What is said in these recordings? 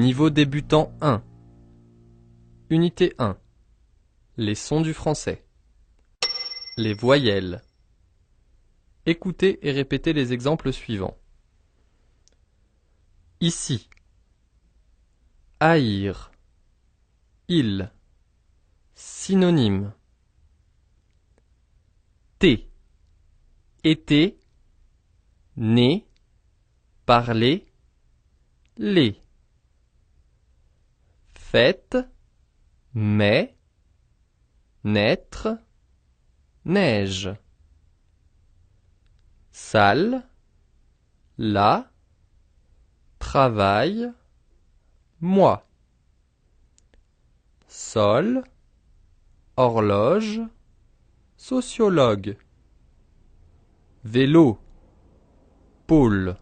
Niveau débutant 1. Unité 1. Les sons du français. Les voyelles. Écoutez et répétez les exemples suivants. Ici. Haïr. Il. Synonyme. T. Été. Né. Parler. Les. Fête. Mais. Naître. Neige. Salle. Là. Travail. Moi. Sol. Horloge. Sociologue. Vélo. Pôle.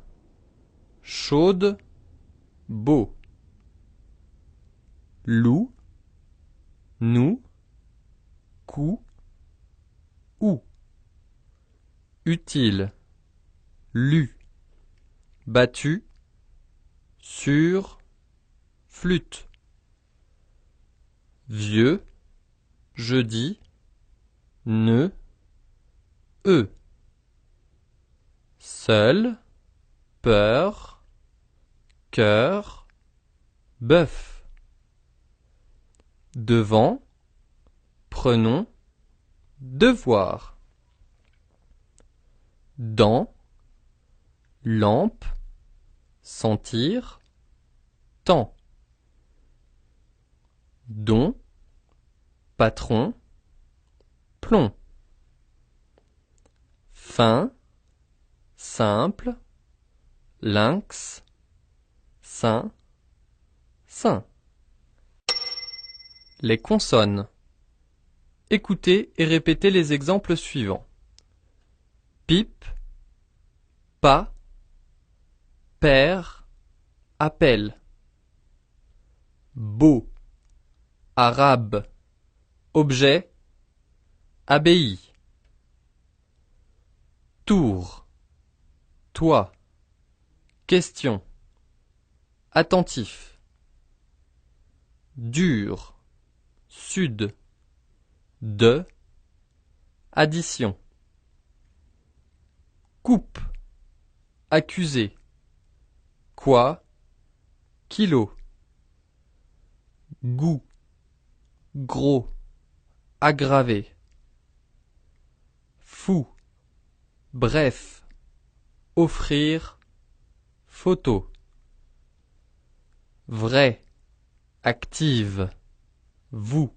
Chaude. Beau. Loup. Nous. Coup. Ou. Utile. Lu. Battu. Sur. Flûte. Vieux. Jeudi. Nœud. Eux. Seul. Peur. Cœur. Bœuf. Devant. Prenons. Devoir. Dans. Lampe. Sentir. Temps. Don. Patron. Plomb. Fin. Simple. Lynx. Saint. Saint. Les consonnes. Écoutez et répétez les exemples suivants. Pipe. Pas. Père. Appel. Beau. Arabe. Objet. Abbaye. Tour. Toi. Question. Attentif. Dur. Sud. De. Addition. Coupe. Accusé. Quoi. Kilo. Goût. Gros. Aggravé. Fou. Bref. Offrir. Photo. Vrai. Active. Vous.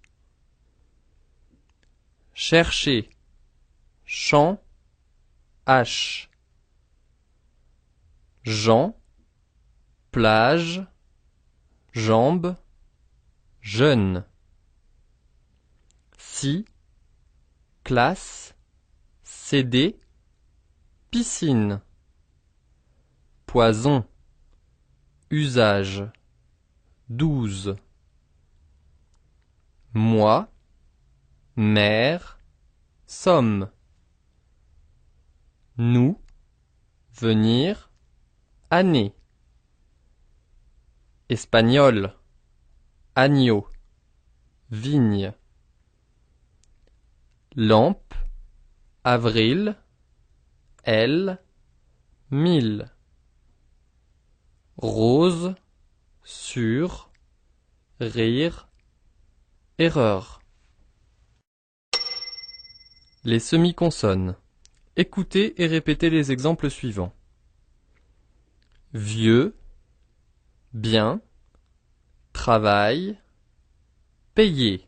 Chercher. Champ. H. Jean. Plage. Jambes. Jeune. Si. Classe. CD. Piscine. Poison. Usage. 12. Moi. Mère. Somme. Nous. Venir. Année. Espagnol. Agneau. Vigne. Lampe. Avril. Elle. 1000. Rose. Sur. Rire. Erreur. Les semi-consonnes. Écoutez et répétez les exemples suivants. Vieux. Bien. Travail. Payer.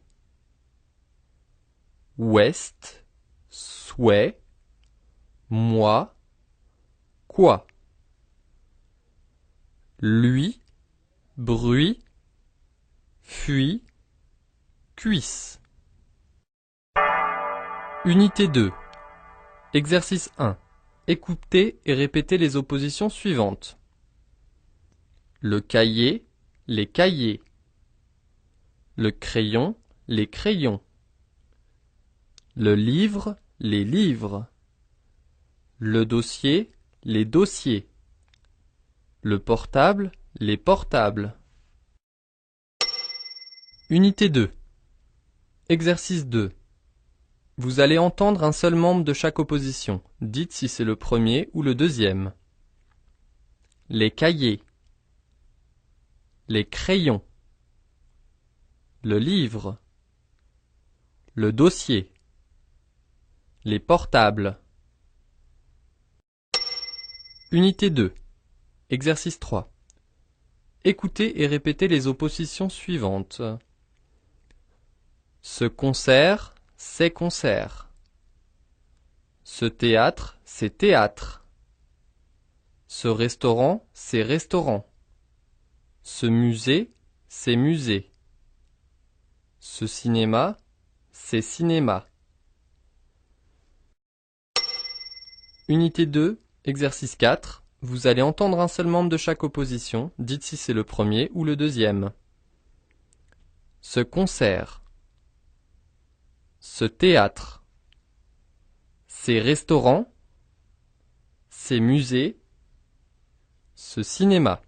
Ouest. Souhait. Moi. Quoi. Lui. Bruit. Fuit. Cuisse. Unité 2. Exercice 1. Écoutez et répétez les oppositions suivantes. Le cahier, les cahiers. Le crayon, les crayons. Le livre, les livres. Le dossier, les dossiers. Le portable, les portables. Unité 2. Exercice 2. Vous allez entendre un seul membre de chaque opposition. Dites si c'est le premier ou le deuxième. Les cahiers. Les crayons. Le livre. Le dossier. Les portables. Unité 2. Exercice 3. Écoutez et répétez les oppositions suivantes. Ce concert, c'est concert. Ce théâtre, c'est théâtre. Ce restaurant, c'est restaurant. Ce musée, c'est musée. Ce cinéma, c'est cinéma. Unité 2, exercice 4. Vous allez entendre un seul membre de chaque opposition. Dites si c'est le premier ou le deuxième. Ce concert. Ce théâtre. Ces restaurants. Ces musées. Ce cinéma.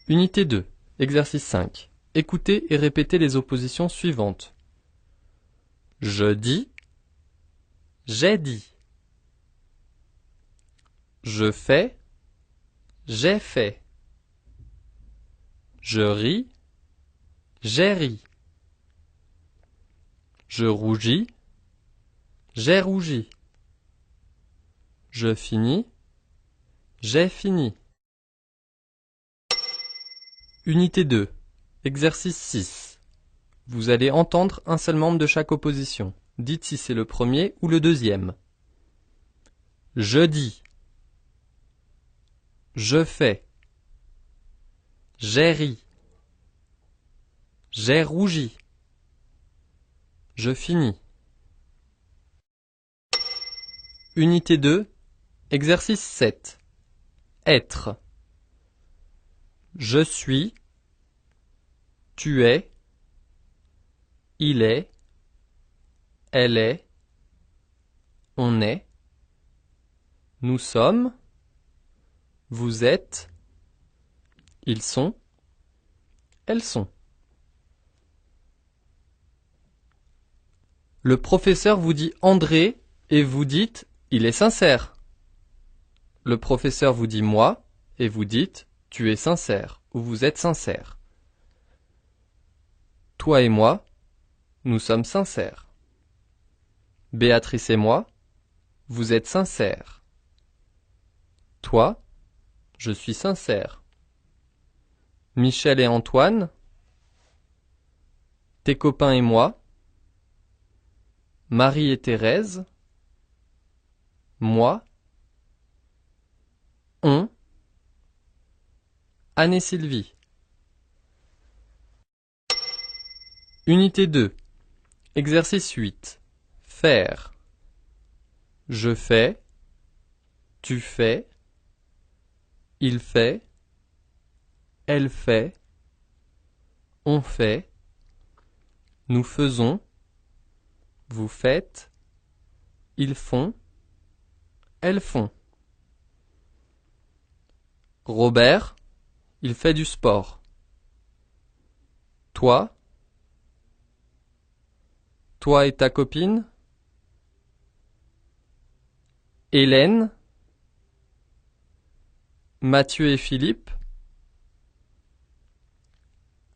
Unité 2, exercice 5. Écoutez et répétez les oppositions suivantes. Je dis. J'ai dit. Je fais. J'ai fait. Je ris. J'ai ri. Je rougis. J'ai rougi. Je finis. J'ai fini. Unité 2. Exercice 6. Vous allez entendre un seul membre de chaque opposition. Dites si c'est le premier ou le deuxième. Je dis. Je fais. J'ai ri. J'ai rougi. Je finis. Unité 2. Exercice 7. Être. Je suis. Tu es. Il est. Elle est. On est. Nous sommes. Vous êtes. Ils sont. Elles sont. Le professeur vous dit André et vous dites il est sincère. Le professeur vous dit moi et vous dites tu es sincère ou vous êtes sincère. Toi et moi, nous sommes sincères. Béatrice et moi, vous êtes sincères. Toi, je suis sincère. Michel et Antoine, tes copains et moi, Marie et Thérèse, moi, on, Anne et Sylvie. Unité 2. Exercice 8. Faire. Je fais. Tu fais. Il fait. Elle fait. On fait. Nous faisons. Vous faites. Ils font. Elles font. Robert, il fait du sport. Toi et ta copine. Hélène, Mathieu et Philippe.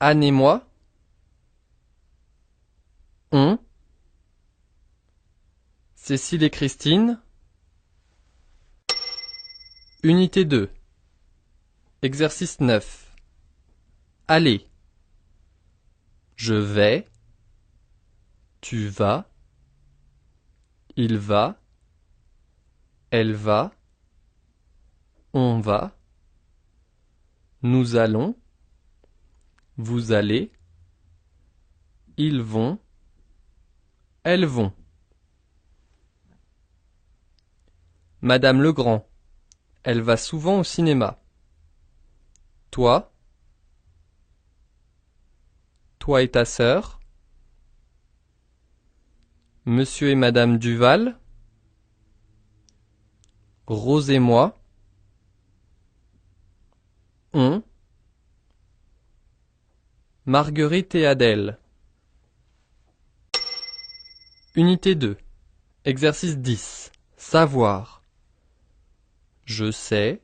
Anne et moi. On. Cécile et Christine. Unité 2. Exercice 9. Aller. Je vais. Tu vas. Il va. Elle va. On va. Nous allons. Vous allez. Ils vont. Elles vont. Madame Legrand. Elle va souvent au cinéma. Toi et ta sœur. Monsieur et Madame Duval. Rose et moi. On. Marguerite et Adèle. Unité 2. Exercice 10. Savoir. Je sais,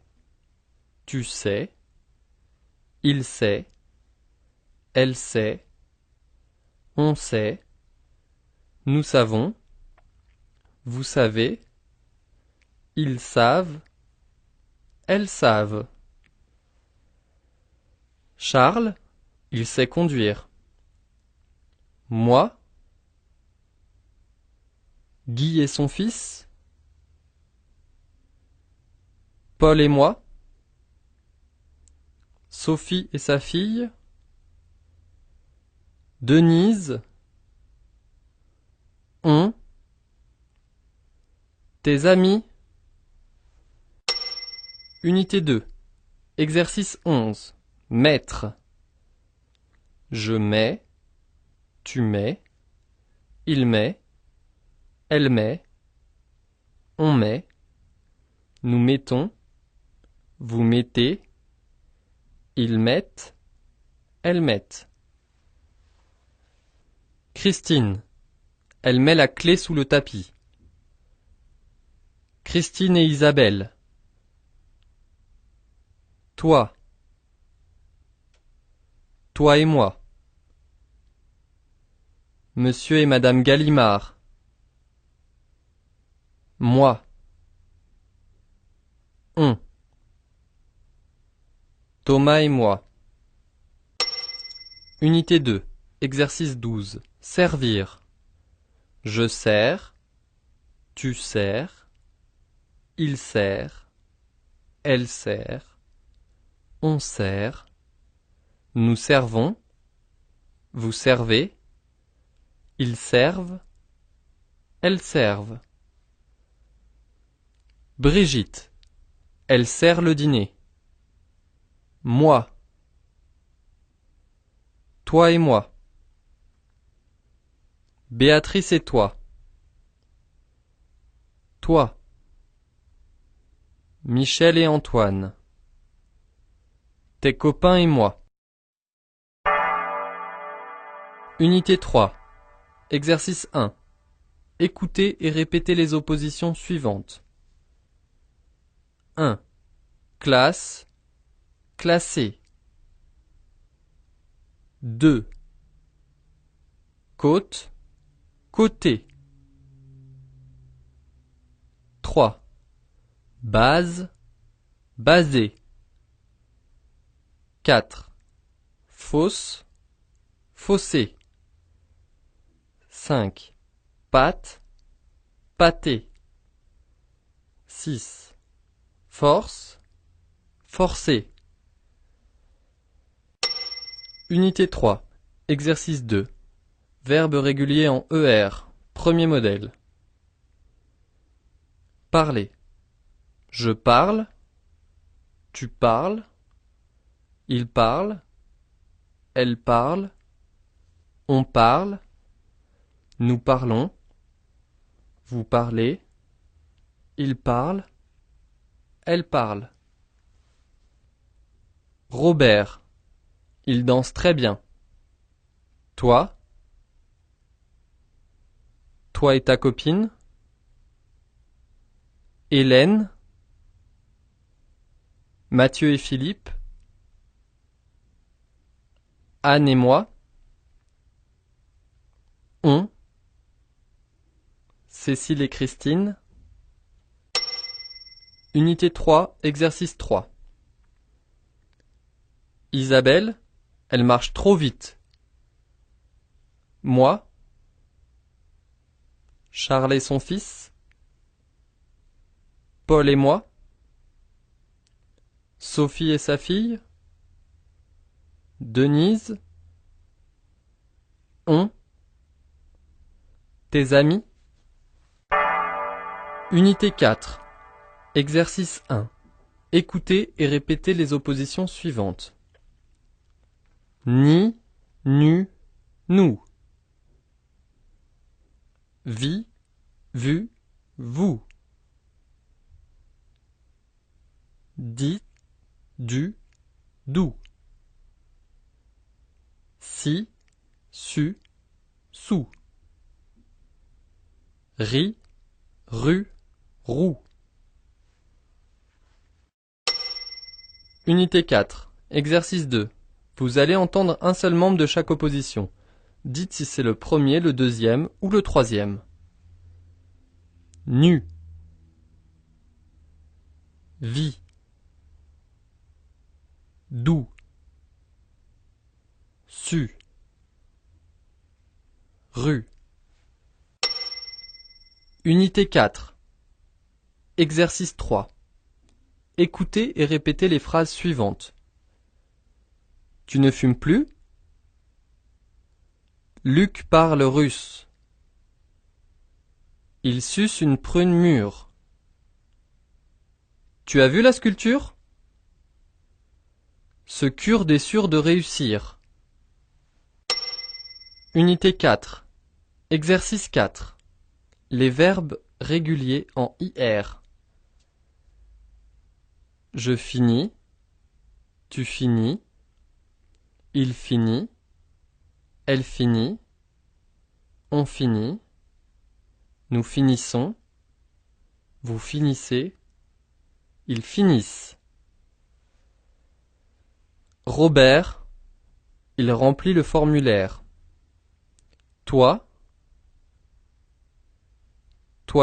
tu sais, il sait, elle sait, on sait, nous savons, vous savez, ils savent, elles savent. Charles, il sait conduire. Moi, Guy et son fils, Paul et moi, Sophie et sa fille, Denise, on, tes amis. Unité 2. Exercice 11. Mettre. Je mets, tu mets, il met, elle met, on met, nous mettons, vous mettez, ils mettent, elles mettent. Christine, elle met la clé sous le tapis. Christine et Isabelle. Toi. Toi et moi. Monsieur et Madame Gallimard. Moi. On. Thomas et moi. Unité 2. Exercice 12. Servir. Je sers. Tu sers. Il sert. Elle sert. On sert. Nous servons. Vous servez. Ils servent. Elles servent. Brigitte. Elle sert le dîner. Moi. Toi et moi. Béatrice et toi. Toi. Michel et Antoine. Tes copains et moi. Unité 3. Exercice 1. Écoutez et répétez les oppositions suivantes. 1. Classe, classé. 2. Côte, côté. 3. Base, basé. 4. Fosse, fossé. 5. Pâte, pâté. 6. Force, forcé. Unité 3. Exercice 2. Verbe régulier en ER. Premier modèle. Parler. Je parle. Tu parles. Il parle. Elle parle. On parle. Nous parlons. Vous parlez. Il parle. Elle parle. Robert. Il danse très bien. Toi. Toi et ta copine. Hélène. Mathieu et Philippe. Anne et moi. On. Cécile et Christine. Unité 3, exercice 3. Isabelle, elle marche trop vite. Moi. Charles et son fils. Paul et moi. Sophie et sa fille. Denise. On. Tes amis. Unité 4. Exercice 1. Écoutez et répétez les oppositions suivantes. Ni, nu, nous. Vie, vu, vous. Dit, du, d'où. si, su, sous. Ri, rue, roue. Unité 4. Exercice 2. Vous allez entendre un seul membre de chaque opposition. Dites si c'est le premier, le deuxième ou le troisième. Nu. Vie. Doux. Su. Rue. Unité 4. Exercice 3. Écoutez et répétez les phrases suivantes. Tu ne fumes plus? Luc parle russe. Il suce une prune mûre. Tu as vu la sculpture? Ce kurde est sûr de réussir. Unité 4. Exercice 4. Les verbes réguliers en IR. Je finis. Tu finis. Il finit. Elle finit. On finit. Nous finissons. Vous finissez. Ils finissent. Robert, il remplit le formulaire. Toi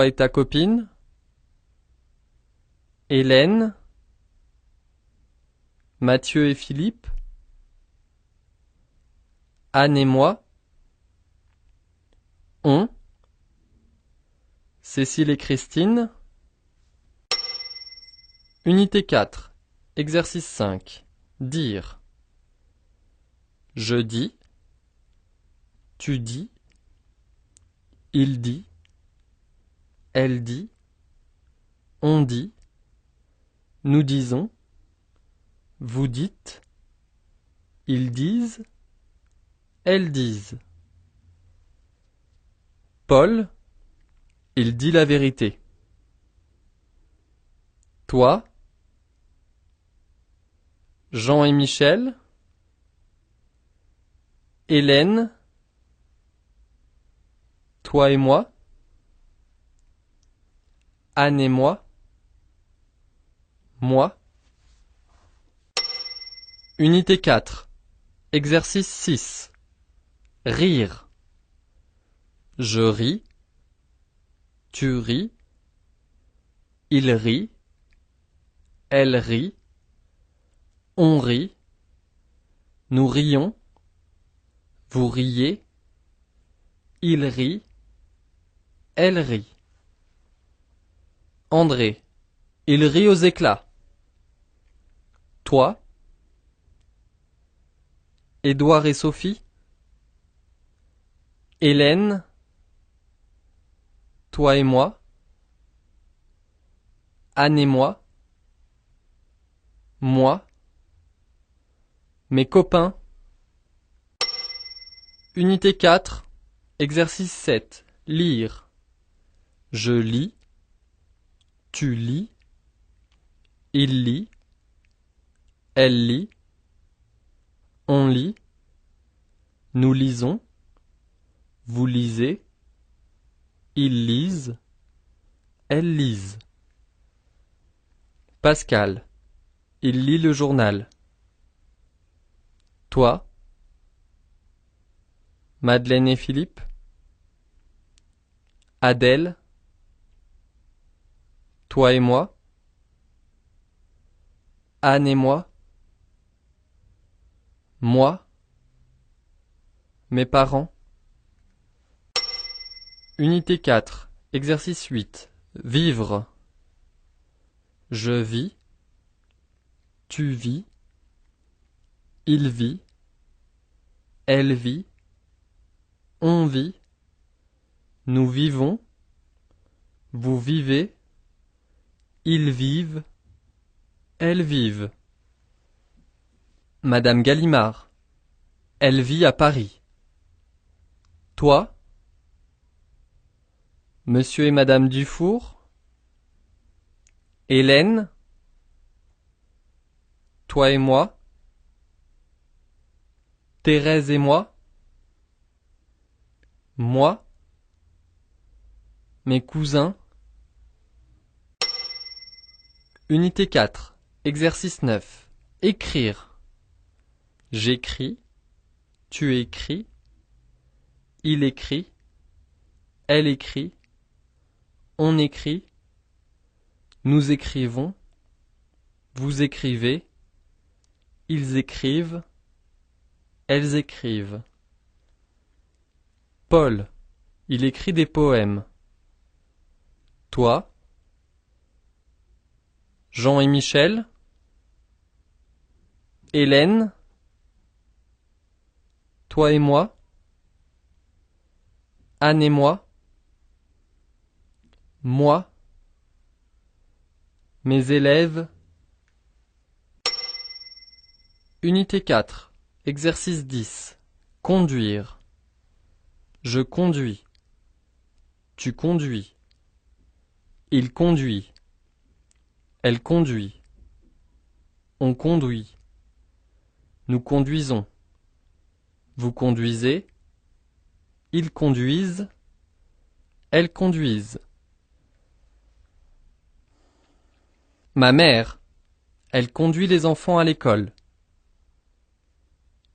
et ta copine. Hélène, Mathieu et Philippe. Anne et moi. On. Cécile et Christine. Unité 4. Exercice 5. Dire. Je dis. Tu dis. Il dit. Elle dit. On dit. Nous disons. Vous dites. Ils disent. Elles disent. Paul, il dit la vérité. Toi, Jean et Michel, Hélène, toi et moi, Anne et moi. Unité 4. Exercice 6. Rire. Je ris. Tu ris. Il rit. Elle rit. On rit. Nous rions. Vous riez. Il rit. Elle rit. André. Il rit aux éclats. Toi. Édouard et Sophie. Hélène. Toi et moi. Anne et moi. Mes copains. Unité 4. Exercice 7. Lire. Je lis. Tu lis. Il lit. Elle lit. On lit. Nous lisons. Vous lisez. Ils lisent. Elles lisent. Pascal. Il lit le journal. Toi. Madeleine et Philippe. Adèle. Toi et moi. Anne et moi. Mes parents. Unité 4. Exercice 8. Vivre. Je vis. Tu vis. Il vit. Elle vit. On vit. Nous vivons. Vous vivez. Ils vivent. Elles vivent. Madame Galimard. Elle vit à Paris. Toi. Monsieur et Madame Dufour. Hélène. Toi et moi. Thérèse et moi. Moi. Mes cousins. Unité 4. Exercice 9. Écrire. J'écris. Tu écris. Il écrit. Elle écrit. On écrit. Nous écrivons. Vous écrivez. Ils écrivent. Elles écrivent. Paul. Il écrit des poèmes. Toi. Jean et Michel. Hélène. Toi et moi. Anne et moi. Moi. Mes élèves. Unité 4. Exercice 10. Conduire. Je conduis. Tu conduis. Il conduit. Elle conduit. On conduit. Nous conduisons. Vous conduisez. Ils conduisent. Elles conduisent. Ma mère. Elle conduit les enfants à l'école.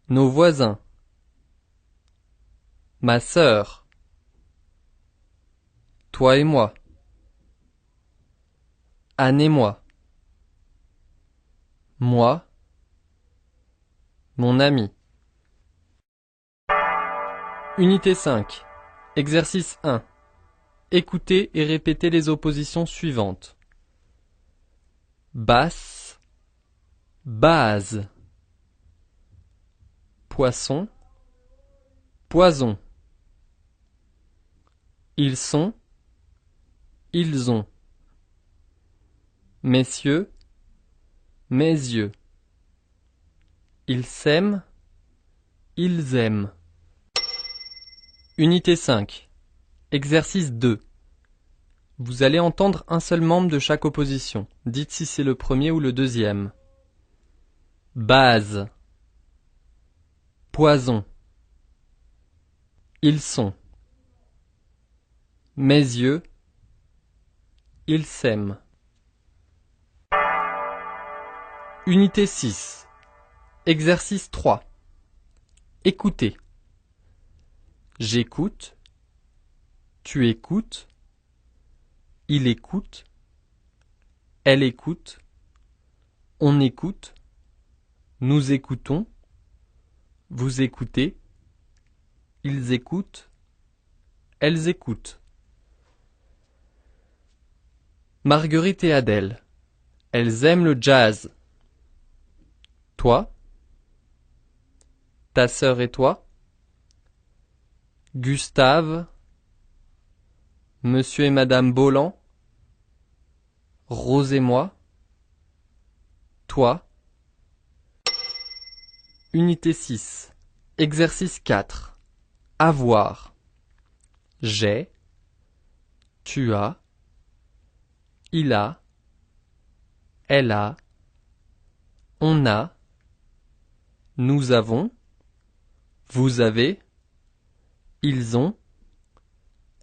Nos voisins. Ma sœur. Toi et moi. Anne et moi. Moi. Mon ami. Unité 5. Exercice 1. Écoutez et répétez les oppositions suivantes. Basse. Base. Poisson. Poison. Ils sont. Ils ont. Messieurs. Mes yeux. Ils s'aiment. Ils aiment. Unité 5. Exercice 2. Vous allez entendre un seul membre de chaque opposition. Dites si c'est le premier ou le deuxième. Base. Poison. Ils sont. Mes yeux. Ils s'aiment. Unité 6. Exercice 3. Écoutez. J'écoute. Tu écoutes. Il écoute. Elle écoute. On écoute. Nous écoutons. Vous écoutez. Ils écoutent. Elles écoutent. Marguerite et Adèle. Elles aiment le jazz. Toi. Ta sœur et toi. Gustave. Monsieur et Madame Bolland. Rose et moi. Toi. Unité 6. Exercice 4. Avoir. J'ai. Tu as. Il a. Elle a. On a. Nous avons. Vous avez. Ils ont.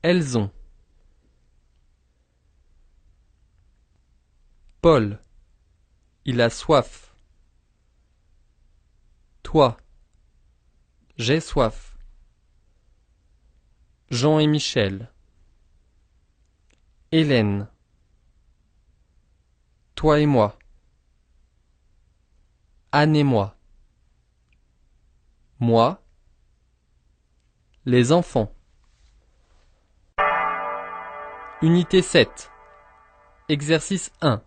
Elles ont. Paul. Il a soif. Toi. J'ai soif. Jean et Michel. Hélène. Toi et moi. Anne et moi. Moi. Les enfants. Unité 7. Exercice 1.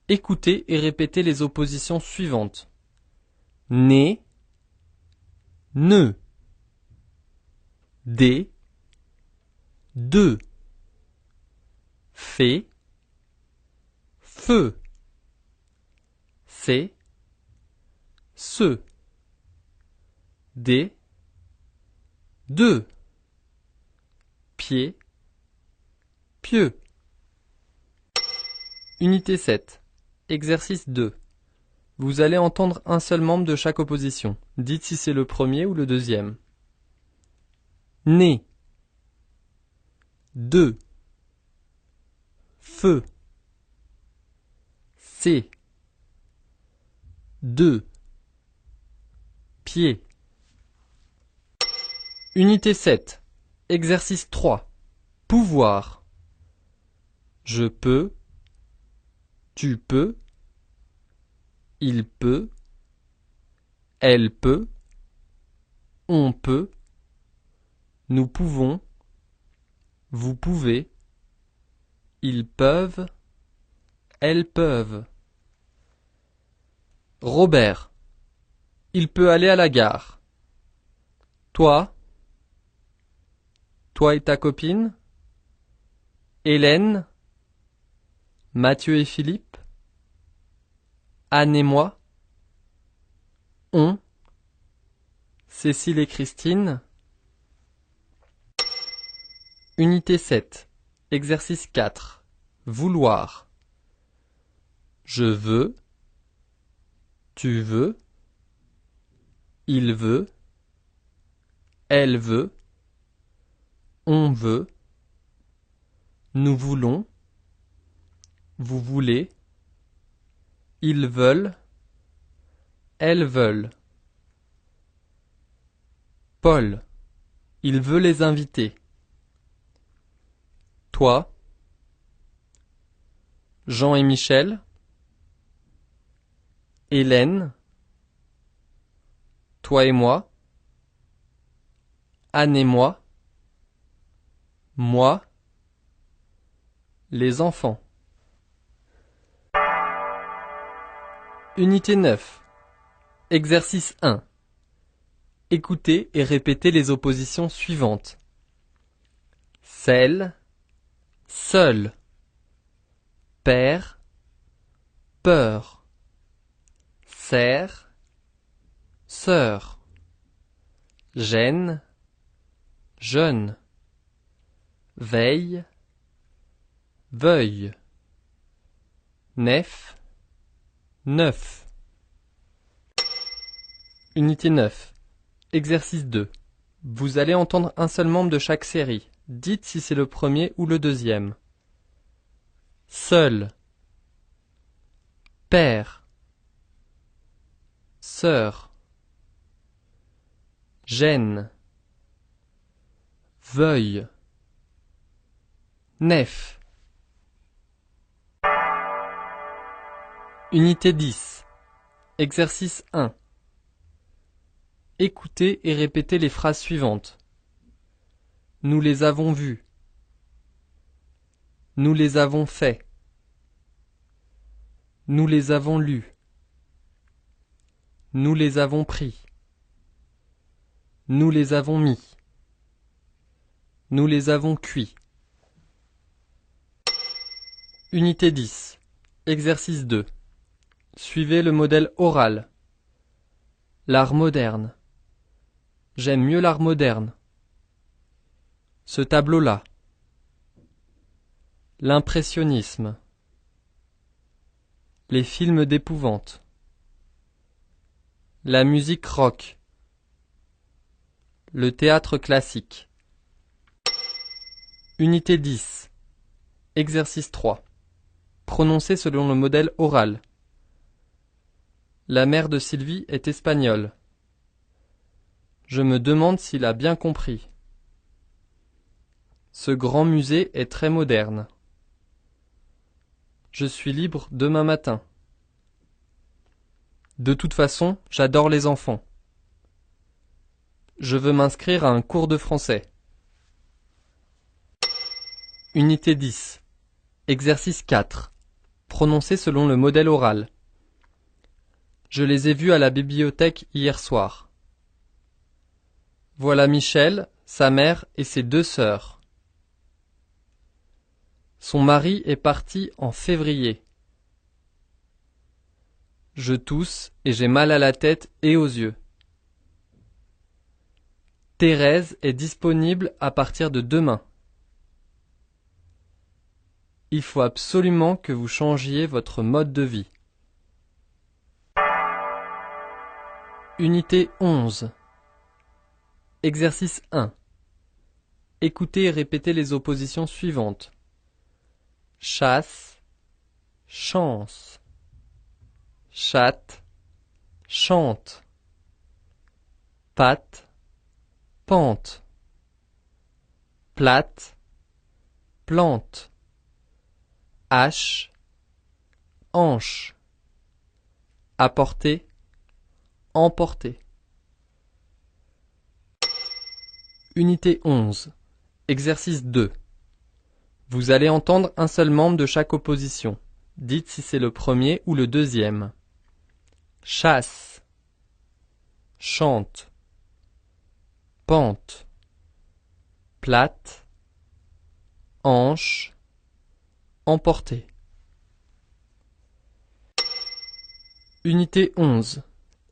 Écoutez et répétez les oppositions suivantes. Né. Ne. Des. De. Fait. Feu. C'est. Ce. Des. Deux. Pied. Pieux. Unité 7. Exercice 2. Vous allez entendre un seul membre de chaque opposition. Dites si c'est le premier ou le deuxième. Né. 2. Feu. C. 2. Pied. Unité 7. Exercice 3. Pouvoir. Je peux. Tu peux. Il peut. Elle peut. On peut. Nous pouvons. Vous pouvez. Ils peuvent. Elles peuvent. Robert. Il peut aller à la gare. Toi. Toi et ta copine. Hélène. Mathieu et Philippe. Anne et moi. On. Cécile et Christine. Unité 7. Exercice 4. Vouloir. Je veux. Tu veux. Il veut. Elle veut. On veut. Nous voulons. Vous voulez. Ils veulent. Elles veulent. Paul. Il veut les inviter. Toi. Jean et Michel. Hélène. Toi et moi. Anne et moi. Moi. Les enfants. Unité 9. Exercice 1. Écoutez et répétez les oppositions suivantes. Celle, seul, père, peur, serre, sœur, gêne, jeune, veille, veuille, nef, neuf. Unité 9. Exercice 2. Vous allez entendre un seul membre de chaque série. Dites si c'est le premier ou le deuxième. Seul. Père. Sœur. Gêne. Veuille. Nef. Unité 10. Exercice 1. Écoutez et répétez les phrases suivantes. Nous les avons vus. Nous les avons faits. Nous les avons lus. Nous les avons pris. Nous les avons mis. Nous les avons cuits. Unité 10. Exercice 2. Suivez le modèle oral. L'art moderne. J'aime mieux l'art moderne. Ce tableau-là. L'impressionnisme. Les films d'épouvante. La musique rock. Le théâtre classique. Unité 10. Exercice 3. Prononcez selon le modèle oral. La mère de Sylvie est espagnole. Je me demande s'il a bien compris. Ce grand musée est très moderne. Je suis libre demain matin. De toute façon, j'adore les enfants. Je veux m'inscrire à un cours de français. Unité 10. Exercice 4. Prononcez selon le modèle oral. Je les ai vus à la bibliothèque hier soir. Voilà Michel, sa mère et ses 2 sœurs. Son mari est parti en février. Je tousse et j'ai mal à la tête et aux yeux. Thérèse est disponible à partir de demain. Il faut absolument que vous changiez votre mode de vie. Unité 11. Exercice 1. Écoutez et répétez les oppositions suivantes. Chasse, chance. Chatte, chante. Patte, pente. Plate, plante. Hache, hanche. Apporter, emporter. Unité 11. Exercice 2. Vous allez entendre un seul membre de chaque opposition. Dites si c'est le premier ou le deuxième. Chasse, chante, pente, plate, hanche, emporter. Unité 11.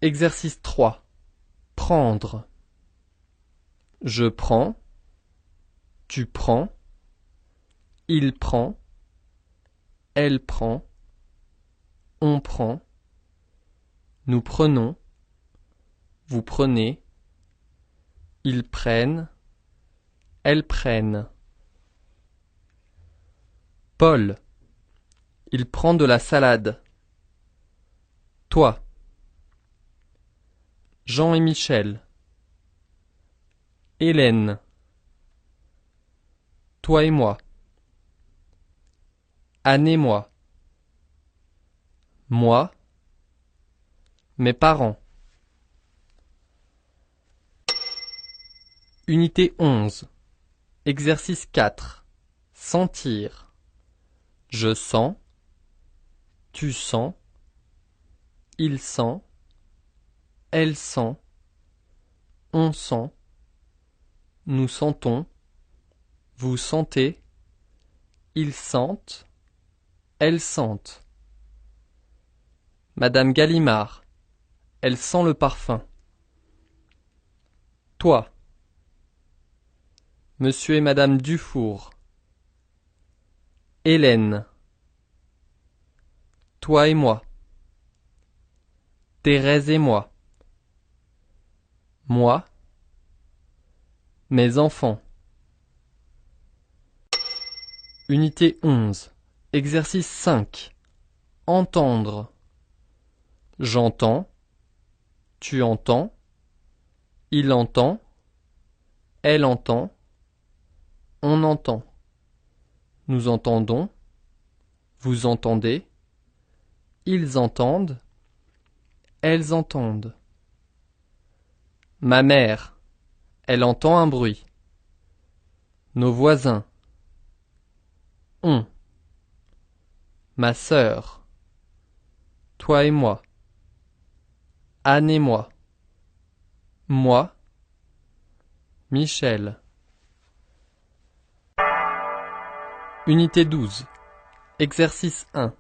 Exercice 3. Prendre. Je prends, tu prends, il prend, elle prend, on prend, nous prenons, vous prenez, ils prennent, elles prennent. Paul, il prend de la salade. Toi. Jean et Michel. Hélène. Toi et moi. Anne et moi. Moi. Mes parents. Unité 11. Exercice 4. Sentir. Je sens. Tu sens. Il sent. Elle sent. On sent. Nous sentons. Vous sentez. Ils sentent. Elles sentent. Madame Galimard. Elle sent le parfum. Toi. Monsieur et Madame Dufour. Hélène. Toi et moi. Thérèse et moi. Moi. Mes enfants. Unité 11. Exercice 5. Entendre. J'entends. Tu entends. Il entend. Elle entend. On entend. Nous entendons. Vous entendez. Ils entendent. Elles entendent. Ma mère. Elle entend un bruit. Nos voisins. On. Ma sœur. Toi et moi. Anne et moi. Moi. Michel. Unité 12. Exercice 1.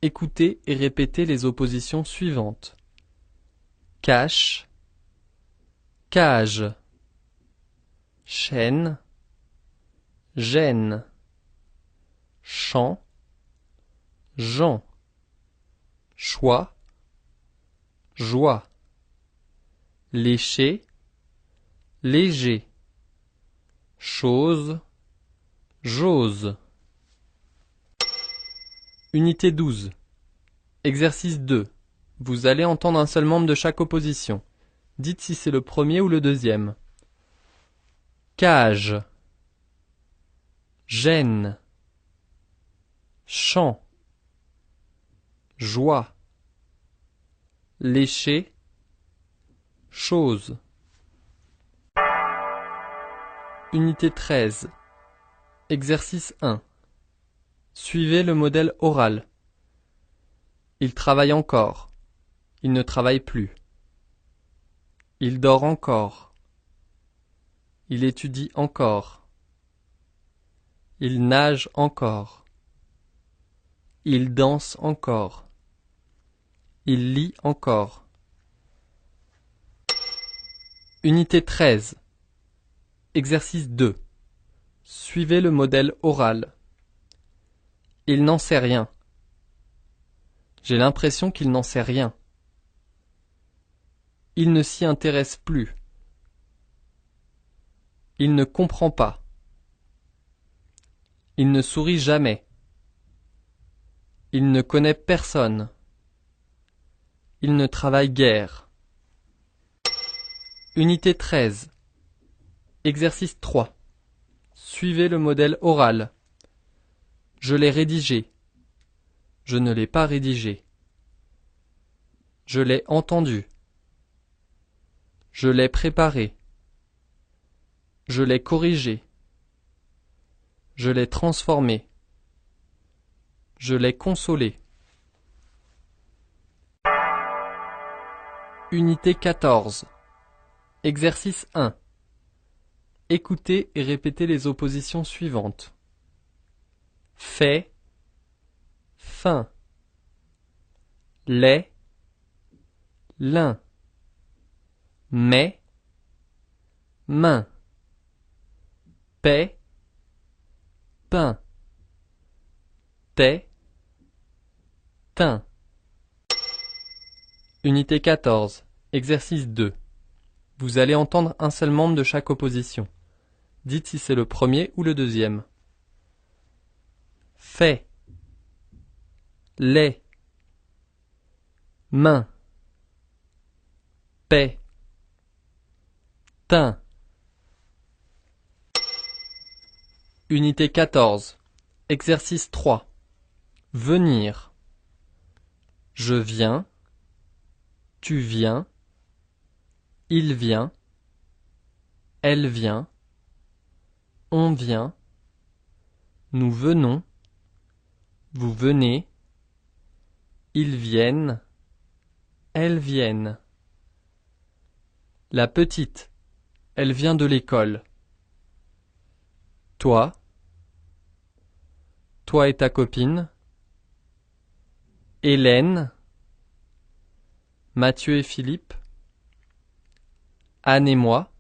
Écoutez et répétez les oppositions suivantes. Cache, cage, chaîne, gêne, champ, Jean, choix, joie, lécher, léger, chose, j'ose. Unité 12. Exercice 2. Vous allez entendre un seul membre de chaque opposition. Dites si c'est le premier ou le deuxième. Cage, gêne, champ, joie, lécher, chose. Unité 13. Exercice 1. Suivez le modèle oral. Il travaille encore. Il ne travaille plus. Il dort encore. Il étudie encore. Il nage encore. Il danse encore. Il lit encore. Unité 13. Exercice 2. Suivez le modèle oral. Il n'en sait rien. J'ai l'impression qu'il n'en sait rien. Il ne s'y intéresse plus. Il ne comprend pas. Il ne sourit jamais. Il ne connaît personne. Il ne travaille guère. Unité 13. Exercice 3. Suivez le modèle oral. Je l'ai rédigé. Je ne l'ai pas rédigé. Je l'ai entendu. Je l'ai préparé. Je l'ai corrigé. Je l'ai transformé. Je l'ai consolé. Unité 14. Exercice 1. Écoutez et répétez les oppositions suivantes. Fait, fin. Les, l'un. Mais, main. Paix, pain. Thé, teint. Unité 14. Exercice 2. Vous allez entendre un seul membre de chaque opposition. Dites si c'est le premier ou le deuxième. Fait, lait, main, paix, teint. Unité 14. Exercice 3. Venir. Je viens. Tu viens. Il vient. Elle vient. On vient. Nous venons. Vous venez. Ils viennent. Elles viennent. La petite. Elle vient de l'école. Toi. Toi et ta copine. Hélène. Mathieu et Philippe. Anne et moi.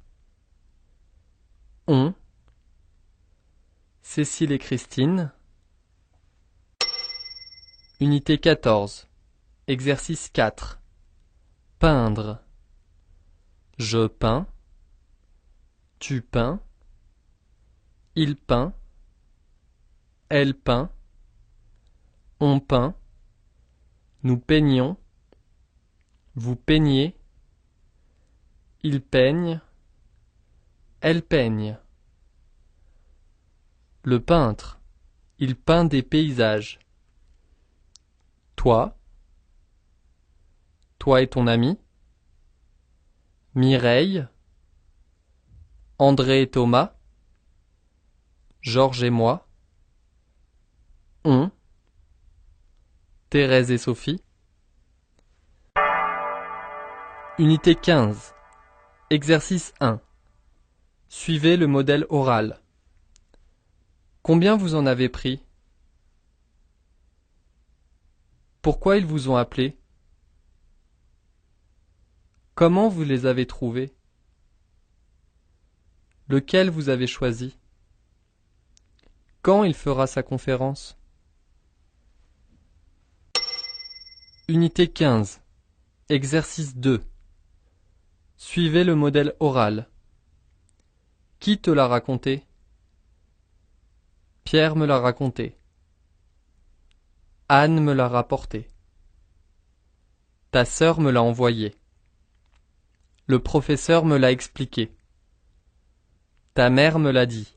On. Cécile et Christine. Unité 14. Exercice 4. Peindre. Je peins. Tu peins. Il peint. Elle peint. On peint. Nous peignons. Vous peignez. Il peigne. Elle peigne. Le peintre. Il peint des paysages. Toi. Toi et ton ami. Mireille. André et Thomas. Georges et moi. On. Thérèse et Sophie. Unité 15. Exercice 1. Suivez le modèle oral. Combien vous en avez pris? Pourquoi ils vous ont appelé? Comment vous les avez trouvés? Lequel vous avez choisi? Quand il fera sa conférence? Unité 15. Exercice 2. Suivez le modèle oral. Qui te l'a raconté? Pierre me l'a raconté. Anne me l'a rapporté. Ta sœur me l'a envoyé. Le professeur me l'a expliqué. Ta mère me l'a dit.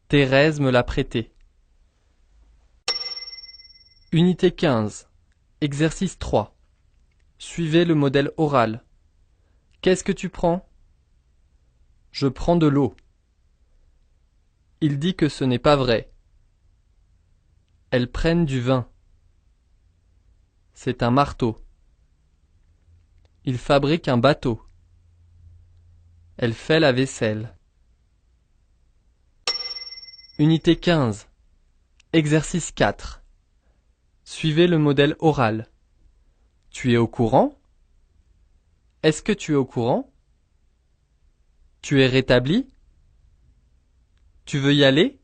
Thérèse me l'a prêté. Unité 15. Exercice 3. Suivez le modèle oral. Qu'est-ce que tu prends? Je prends de l'eau. Il dit que ce n'est pas vrai. Elles prennent du vin. C'est un marteau. Il fabrique un bateau. Elle fait la vaisselle. Unité 15. Exercice 4. Suivez le modèle oral. Tu es au courant? Est-ce que tu es au courant? Tu es rétabli? Tu veux y aller?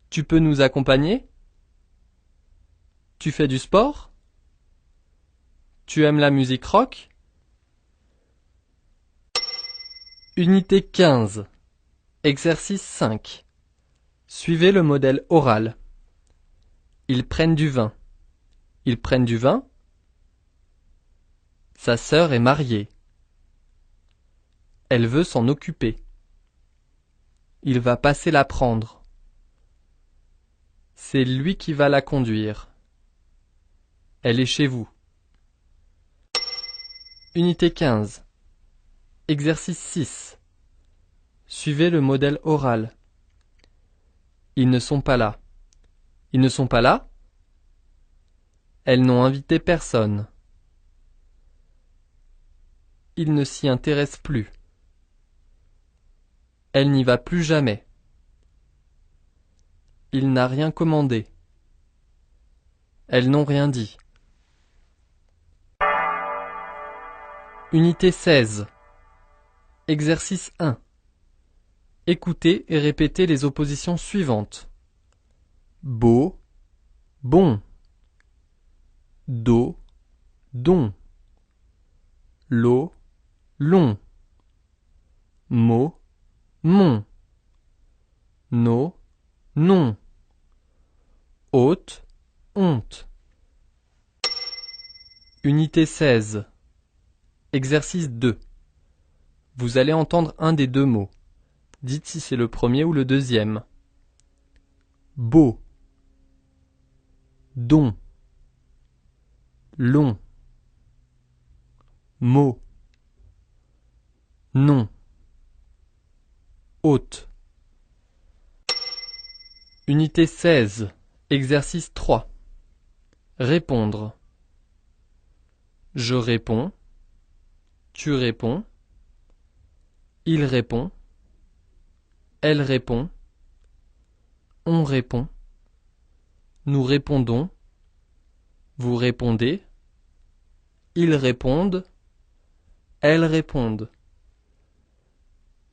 Tu peux nous accompagner? Tu fais du sport? Tu aimes la musique rock? Unité 15. Exercice 5. Suivez le modèle oral. Ils prennent du vin. Ils prennent du vin? Sa sœur est mariée. Elle veut s'en occuper. Il va passer la prendre. C'est lui qui va la conduire. Elle est chez vous. Unité 15. Exercice 6. Suivez le modèle oral. Ils ne sont pas là. Ils ne sont pas là? Elles n'ont invité personne. Il ne s'y intéresse plus. Elle n'y va plus jamais. Il n'a rien commandé. Elles n'ont rien dit. Unité 16. Exercice 1. Écoutez et répétez les oppositions suivantes. Beau, bon. Do, don. L'eau, long. Mot, mon. No, non. Hôte, honte. Unité 16. Exercice 2. Vous allez entendre un des deux mots. Dites si c'est le premier ou le deuxième. Beau. Don. Long. Mot. Non. Hôte. Unité 16. Exercice 3. Répondre. Je réponds. Tu réponds. Il répond. Elle répond. On répond. Nous répondons. Vous répondez. Ils répondent. Elles répondent.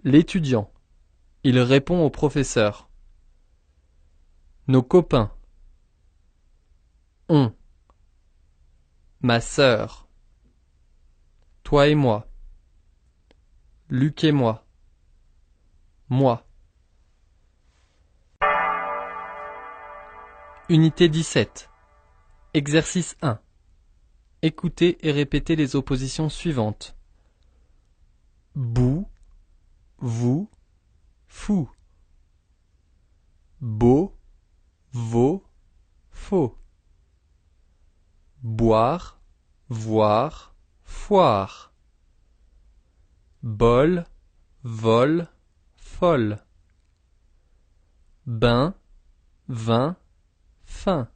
L'étudiant. Il répond au professeur. Nos copains. On. Ma sœur. Toi et moi. Luc et moi. Moi. Unité 17. Exercice 1. Écoutez et répétez les oppositions suivantes. Bout, vous, fou. Beau, vaut, faux. Boire, voir, foire. Bol, vol, folle. Bain, vin, fin.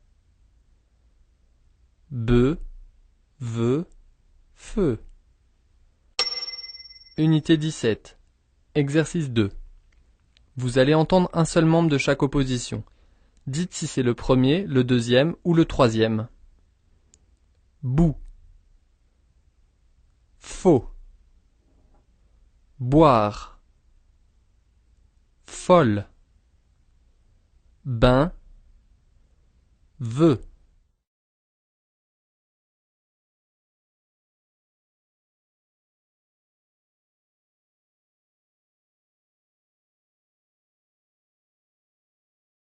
Bœuf, veut, feu. Unité 17. Exercice 2. Vous allez entendre un seul membre de chaque opposition. Dites si c'est le premier, le deuxième ou le troisième. Bout. Faux. Boire. Folle. Bain. Veut.